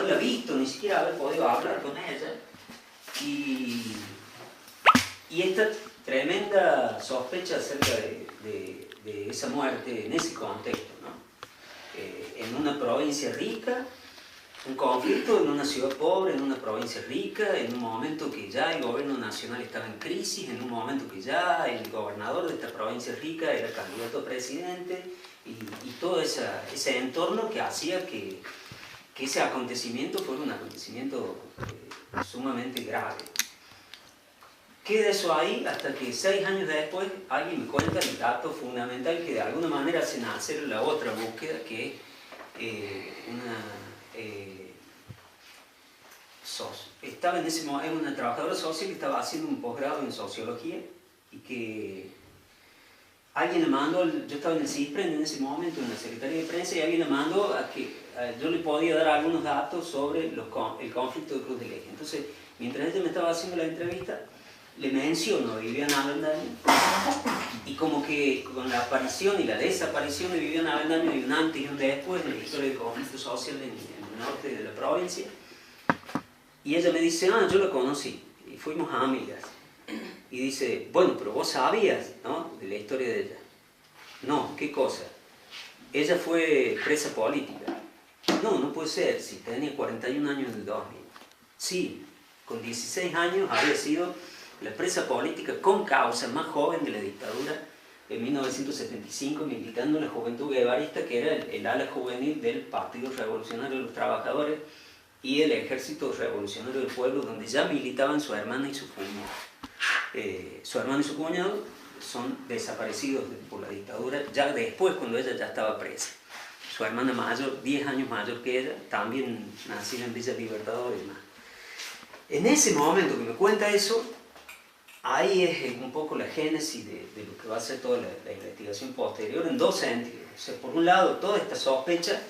haberla visto, ni siquiera haber podido hablar con ella. Y esta tremenda sospecha acerca de esa muerte en ese contexto, ¿no? En una provincia rica, un conflicto en una ciudad pobre, en una provincia rica, en un momento que ya el gobierno nacional estaba en crisis, en un momento que ya el gobernador de esta provincia rica era candidato a presidente, y todo ese entorno que hacía que ese acontecimiento fuera un acontecimiento sumamente grave. Queda eso ahí hasta que 6 años después alguien me cuenta el dato fundamental que de alguna manera hace nacer la otra búsqueda, que estaba en ese momento una trabajadora social que estaba haciendo un posgrado en sociología y que alguien le mandó, yo estaba en el CISPREN en ese momento, en la Secretaría de Prensa, y alguien le mandó a que yo le podía dar algunos datos sobre el conflicto de Cruz del Eje. Entonces, mientras ella me estaba haciendo la entrevista, le menciono a Viviana Avendaño, y como que con la aparición y la desaparición de Viviana Avendaño hay un antes y un después en la historia del conflicto social en el norte de la provincia, y ella me dice, yo la conocí, y fuimos amigas. Y dice, bueno, pero vos sabías, ¿no?, de la historia de ella. No, ¿qué cosa? Ella fue presa política. No, no puede ser, si tenía 41 años en el 2000. Sí, con 16 años había sido la presa política con causa más joven de la dictadura en 1975, militando en la Juventud Guevarista, que era el ala juvenil del Partido Revolucionario de los Trabajadores y el Ejército Revolucionario del Pueblo, donde ya militaban su hermana y su cuñado. Su hermano y su cuñado son desaparecidos por la dictadura ya después, cuando ella ya estaba presa. Su hermana mayor, 10 años mayor que ella, también nacida en Villa Libertador y demás. En ese momento que me cuenta eso, ahí es un poco la génesis de lo que va a ser toda la investigación posterior en dos sentidos. O sea, por un lado, toda esta sospecha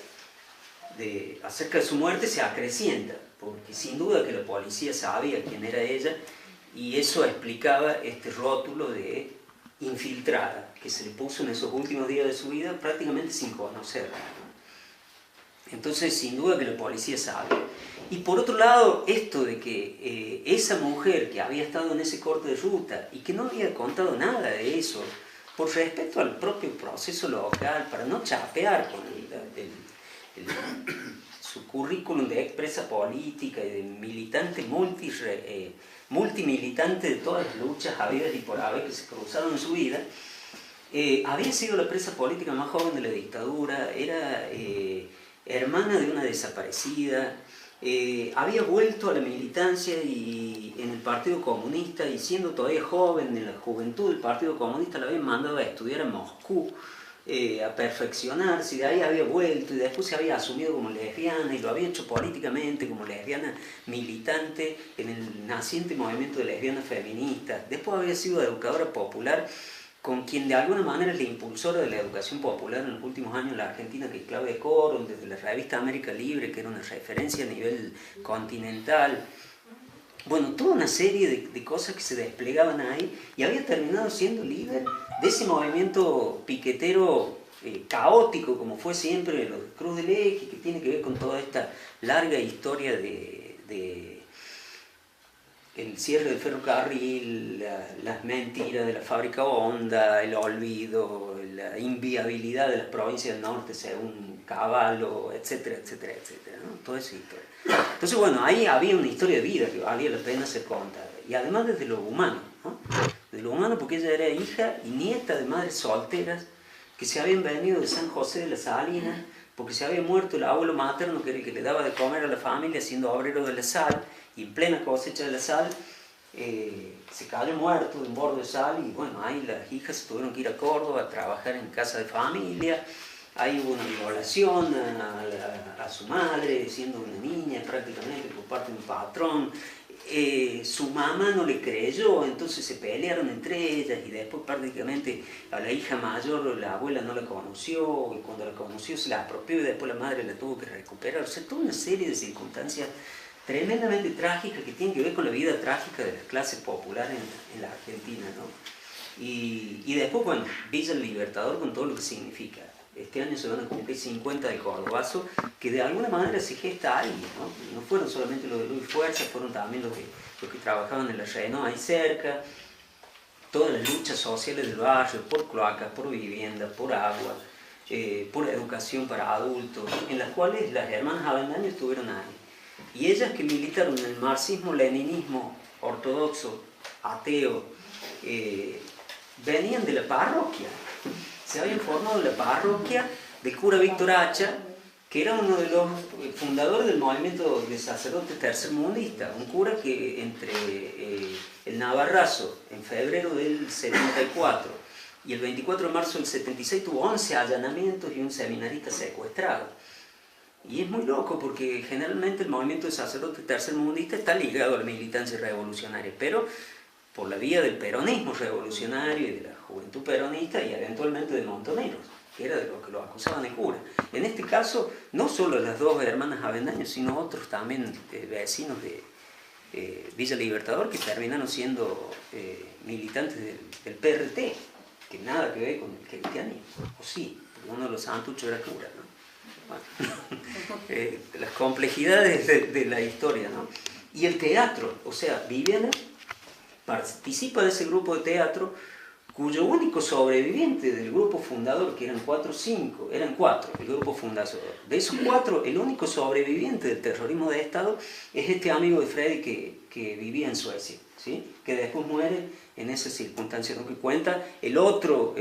acerca de su muerte se acrecienta, porque sin duda que la policía sabía quién era ella, y eso explicaba este rótulo de infiltrada que se le puso en esos últimos días de su vida prácticamente sin conocerla. Entonces, sin duda que la policía sabe. Y por otro lado, esto de que esa mujer que había estado en ese corte de ruta y que no había contado nada de eso, por respeto al propio proceso local, para no chapear con su currículum de expresa política y de militante multimilitante de todas las luchas habidas y por haber que se cruzaron en su vida, había sido la presa política más joven de la dictadura, era hermana de una desaparecida, había vuelto a la militancia y en el Partido Comunista, y siendo todavía joven, en la juventud del Partido Comunista la habían mandado a estudiar a Moscú, a perfeccionarse, y de ahí había vuelto, y después se había asumido como lesbiana, y lo había hecho políticamente como lesbiana militante en el naciente movimiento de lesbianas feministas. Después había sido educadora popular, con quien de alguna manera es la impulsora de la educación popular en los últimos años en la Argentina, que es Claudia Coron, desde la revista América Libre, que era una referencia a nivel continental. Bueno, toda una serie de cosas que se desplegaban ahí, y había terminado siendo líder de ese movimiento piquetero caótico, como fue siempre los Cruz del Eje, que tiene que ver con toda esta larga historia de el cierre del ferrocarril, las mentiras de la fábrica Honda, el olvido, la inviabilidad de las provincias del norte según Cavallo, etcétera, etcétera, etcétera, ¿no? Toda esa historia. Entonces, bueno, ahí había una historia de vida que valía la pena ser contada. Y además desde lo humano, ¿no? De lo humano, porque ella era hija y nieta de madres solteras que se habían venido de San José de las Salinas, porque se había muerto el abuelo materno, que era el que le daba de comer a la familia siendo obrero de la sal, y en plena cosecha de la sal se cayó muerto de un bordo de sal, y bueno, ahí las hijas se tuvieron que ir a Córdoba a trabajar en casa de familia. Ahí hubo una violación a su madre, siendo una niña prácticamente por parte de un patrón. Su mamá no le creyó, entonces se pelearon entre ellas, y después prácticamente a la hija mayor la abuela no la conoció, y cuando la conoció se la apropió, y después la madre la tuvo que recuperar. O sea, toda una serie de circunstancias tremendamente trágicas que tienen que ver con la vida trágica de las clases populares en la Argentina, ¿no? Y después, bueno, Villa Libertador con todo lo que significa. Este año se van a cumplir 50 del Cordobazo, que de alguna manera se gesta ahí, ¿no? No fueron solamente los de Luz y Fuerza, fueron también los que trabajaban en la Renault ahí cerca, todas las luchas sociales del barrio, por cloacas, por vivienda, por agua, por educación para adultos, en las cuales las hermanas Avendaño estuvieron ahí. Y ellas que militaron en el marxismo-leninismo ortodoxo, ateo, venían de la parroquia. Se habían formado en la parroquia del cura Víctor Hacha, que era uno de los fundadores del movimiento de sacerdotes tercermundistas, un cura que entre el Navarrazo, en febrero del 74, y el 24 de marzo del 76 tuvo 11 allanamientos y un seminarista secuestrado. Y es muy loco porque generalmente el movimiento de sacerdotes tercermundistas está ligado a la militancia revolucionaria, pero por la vía del peronismo revolucionario y de la juventud peronista y eventualmente de Montoneros, que era de los que lo acusaban de cura. En este caso, no solo las dos hermanas Avendaño, sino otros también vecinos de Villa Libertador que terminaron siendo militantes del PRT, que nada que ver con el cristianismo, o sí, porque uno de los santuchos era cura, ¿no? Bueno, las complejidades de la historia, ¿no? Y el teatro, o sea, Viviana participa de ese grupo de teatro cuyo único sobreviviente del grupo fundador, que eran 4 o 5, eran 4 el grupo fundador. De esos 4, el único sobreviviente del terrorismo de Estado es este amigo de Freddy que vivía en Suecia, ¿sí? Que después muere en esas circunstancias, ¿no? Que cuenta el otro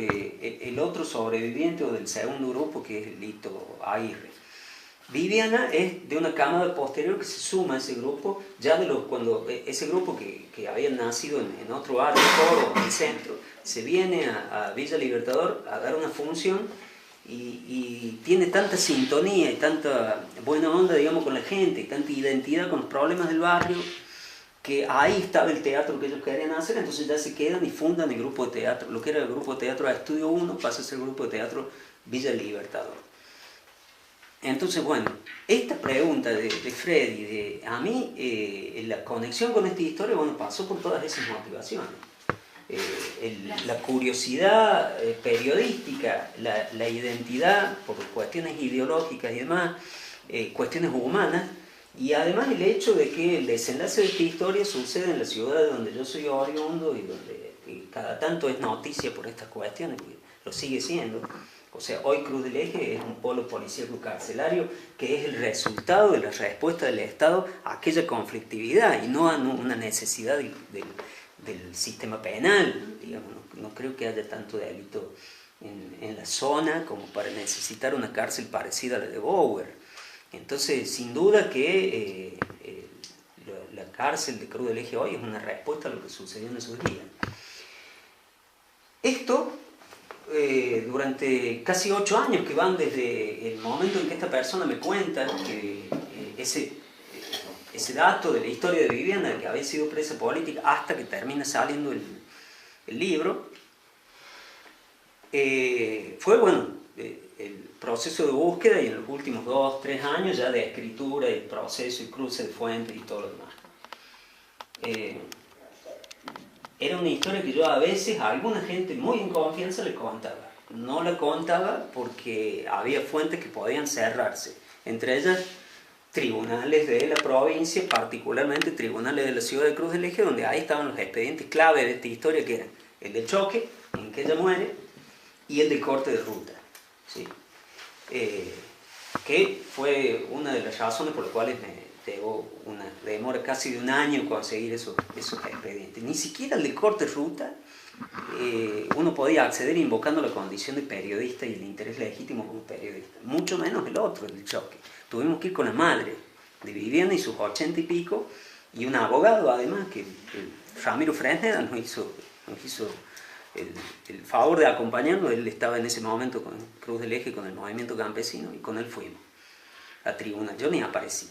sobreviviente o del segundo grupo, que es Lito Aguirre. Viviana es de una cámara posterior que se suma a ese grupo, ya cuando ese grupo que había nacido en otro barrio, Coro, en el centro, se viene a Villa Libertador a dar una función y tiene tanta sintonía y tanta buena onda, digamos, con la gente, y tanta identidad con los problemas del barrio, que ahí estaba el teatro que ellos querían hacer, entonces ya se quedan y fundan el grupo de teatro. Lo que era el grupo de teatro Estudio 1 pasa a ser el grupo de teatro Villa Libertador. Entonces, bueno, esta pregunta de Freddy, a mí, la conexión con esta historia, bueno, pasó por todas esas motivaciones. La curiosidad periodística, la identidad por cuestiones ideológicas y demás, cuestiones humanas, y además el hecho de que el desenlace de esta historia sucede en la ciudad de donde yo soy oriundo y donde cada tanto es noticia por estas cuestiones, y lo sigue siendo. O sea, hoy Cruz del Eje es un polo policíaco carcelario que es el resultado de la respuesta del Estado a aquella conflictividad y no a una necesidad del sistema penal. Digamos, no creo que haya tanto delito en la zona como para necesitar una cárcel parecida a la de Bower. Entonces, sin duda que la cárcel de Cruz del Eje hoy es una respuesta a lo que sucedió en esos días. Esto durante casi 8 años que van desde el momento en que esta persona me cuenta que ese dato de la historia de Viviana, de que había sido presa política, hasta que termina saliendo el libro, fue, bueno, el proceso de búsqueda y en los últimos 2, 3 años ya de escritura y proceso y cruce de fuentes y todo lo demás. Era una historia que yo a veces a alguna gente muy en confianza le contaba. No la contaba porque había fuentes que podían cerrarse, entre ellas tribunales de la provincia, particularmente tribunales de la ciudad de Cruz del Eje, donde ahí estaban los expedientes clave de esta historia, que eran el del choque, en que ella muere, y el del corte de ruta, ¿sí? Que fue una de las razones por las cuales me llevó una demora casi de 1 año conseguir esos expedientes. Ni siquiera el de corte de ruta uno podía acceder invocando la condición de periodista y el interés legítimo como periodista, mucho menos el otro, el del choque. Tuvimos que ir con la madre de Viviana y sus 80 y pico, y un abogado además, que Ramiro Fresneda nos hizo el favor de acompañarnos. Él estaba en ese momento con Cruz del Eje, con el movimiento campesino, y con él fuimos a tribuna. Yo ni aparecí,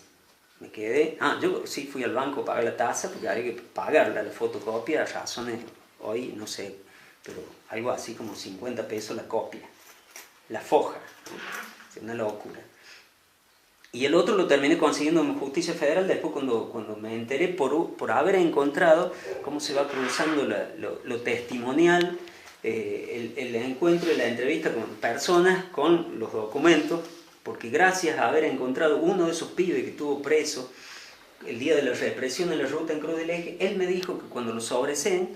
me quedé, yo sí fui al banco a pagar la tasa, porque había que pagarla, la fotocopia, razones, hoy no sé, pero algo así como 50 pesos la copia, la foja, ¿no? Es una locura. Y el otro lo terminé consiguiendo en Justicia Federal después cuando me enteré por haber encontrado cómo se va cruzando lo testimonial el encuentro y la entrevista con personas, con los documentos, porque gracias a haber encontrado uno de esos pibes que estuvo preso el día de la represión en la ruta en Cruz del Eje, él me dijo que cuando lo sobreseen,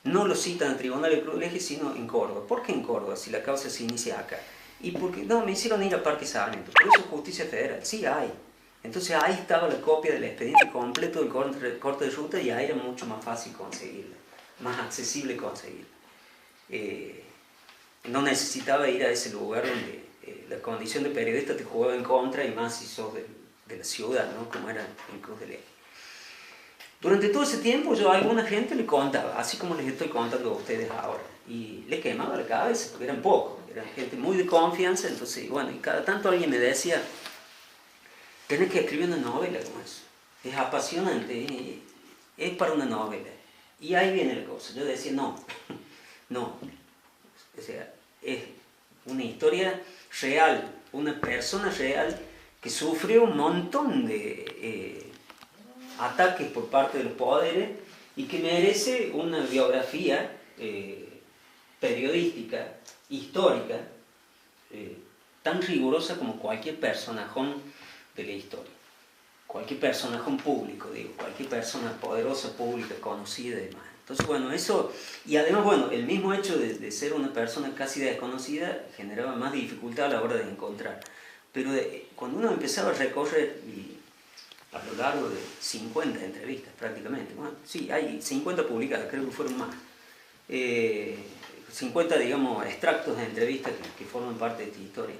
no lo citan al tribunal de Cruz del Eje, sino en Córdoba. ¿Por qué en Córdoba, si la causa se inicia acá? Y porque, no, me hicieron ir a Parque Sarmiento, pero eso es justicia federal. Sí hay. Entonces ahí estaba la copia del expediente completo del corte de ruta y ahí era mucho más fácil conseguirla, más accesible conseguirla. No necesitaba ir a ese lugar donde la condición de periodista te jugaba en contra, y más si sos de la ciudad, ¿no? Como era en Cruz del Eje. Durante todo ese tiempo yo a alguna gente le contaba, así como les estoy contando a ustedes ahora, y les quemaba la cabeza, porque eran pocos, eran gente muy de confianza. Entonces, bueno, y cada tanto alguien me decía, tenés que escribir una novela como eso, es apasionante, es para una novela. Y ahí viene la cosa, yo decía, no, no, o sea, es una historia real, una persona real que sufrió un montón de ataques por parte de los poderes y que merece una biografía periodística, histórica, tan rigurosa como cualquier personajón de la historia. Cualquier personajón público, digo, cualquier persona poderosa, pública, conocida y demás. Entonces, bueno, eso, y además, bueno, el mismo hecho de ser una persona casi desconocida generaba más dificultad a la hora de encontrar. Pero cuando uno empezaba a recorrer, y a lo largo de 50 entrevistas prácticamente, bueno, sí, hay 50 publicadas, creo que fueron más, 50, digamos, extractos de entrevistas que forman parte de esta historia.